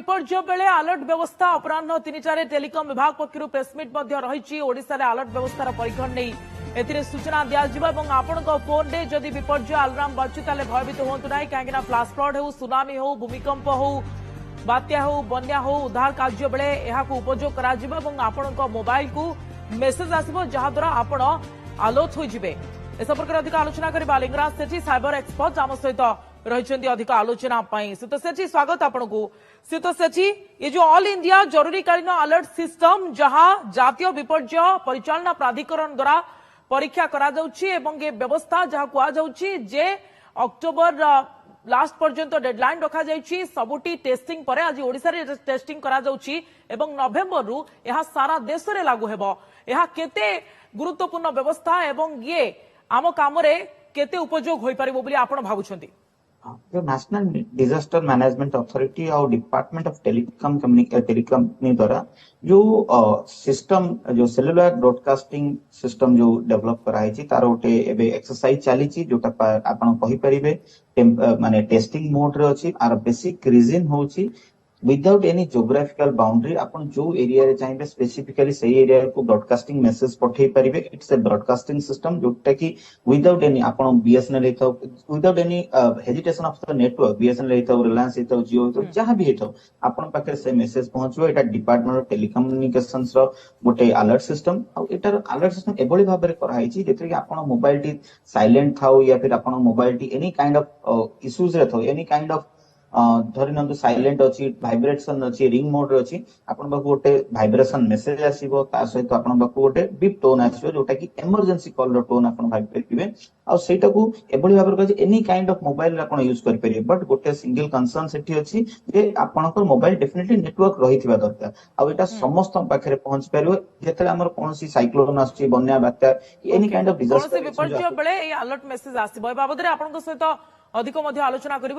विपर्य बेले अलर्ट व्यवस्था अपराह 3-4 टेलिकम विभाग पक्षर प्रेसमिट रही अलर्ट व्यवस्थार परीक्षण नहीं ए सूचना दिज्व आपण फोन में जदि विपर्य अलार्म बाजुची भयभीत हूँ ना कहीं फ्लाश फ्लड हो सुनामी हो भूमिकंप हो बात्या हो बन्या हो उद्धार कार्य बेले उपयोग कर मोबाइल को मेसेज आसो जहाद्वारा आपण आलोच होइजिबे। ए संपर्क अधिक आलोचना करबा लिंगराज सेठी साइबर एक्सपर्ट आम सहित रही अधिक आलोचना सीत सेठी स्वागत आपको। सीत सेठी ये जो ऑल इंडिया जरूरीकालीन अलर्ट सिस्टम जहां जातीय विपर्य परिचालना प्राधिकरण द्वारा परीक्षा करा जाउछि एवं ये व्यवस्था जहां कुआ जाउछि जे अक्टोबर लास्ट पर्यंत डेडलाइन रखा जाइछि सबुटी टेस्टिंग पर आज ओडिसा रे टेस्टिंग करा जाउछि एवं नवेम्बर रु यह सारा देश रे लागू हेबो। यह केते गुरुत्वपूर्ण व्यवस्था एवं ये आम काम रे केते उपयोग होई परिबो बोली आपण भाबुछंती? जो नेशनल डिजास्टर मैनेजमेंट अथॉरिटी और डिपार्टमेंट ऑफ टेलीकॉम द्वारा जो सिस्टम जो सेलुलर ब्रॉडकास्टिंग सिस्टम जो डेवलप कराई तार गोटे एबे एक्सरसाइज चली जोटा आपण कहि परिबे माने टेस्टिंग मोड रे अछि। आर बेसिक रीजन होछि विदाउट एनी जियोग्राफिकल बाउंड्री आपण जो एरिया रे चाहिए स्पेसिफिकली सही एरिया को ब्रॉडकास्टिंग मेसेज पठे पारिबे। इट्स ए ब्रॉडकास्टिंग सिस्टम जोटा कि विदाउट एनी आपण बीएसएनएल हेताउ without any hesitation of the network BSNL हेताउ रिलायंस हेताउ जियो हेताउ जहां भी हेताउ आपण पाखे से message पहुंचबो। Etah department of telecommunications रो गोटे अलर्ट सिस्टम आ एटार अलर्ट सिस्टम एबोली भाबरे कराई छि जेतरे कि आपण मोबाइल टी साइलेंट थाउ या फिर आपण mobile T any kind of issues रे थाउ एनी काइंड ऑफ धरि नंदु साइलेंट अछि वाइब्रेशन अछि रिंग मोड रे अछि आपण बाकू गोटे वाइब्रेशन मेसेज आसीबो ता सहित आपण बाकू गोटे बीप टोन आसीबो जोटा कि इमरजेंसी कॉल रो टोन आपण भाबि परिबे। आ सेटा को एबोली भाबर कहै एनी काइंड ऑफ मोबाइल आपण यूज करि परिबे बट गोटे सिंगल कंसर्न सेठी अछि जे आपणकर मोबाइल डेफिनेटली नेटवर्क रहिथिबा दरकार। आ एटा समस्त पाखरे पहुंच परिबो जेतले हमर कोनसी साइक्लोन आछि बन्या बात्या एनी काइंड ऑफ डिजास्टर विपर्य बेले ए अलर्ट मेसेज आसीबो। ए बाबद रे आपन सहित अधिक आलोचना करिबो।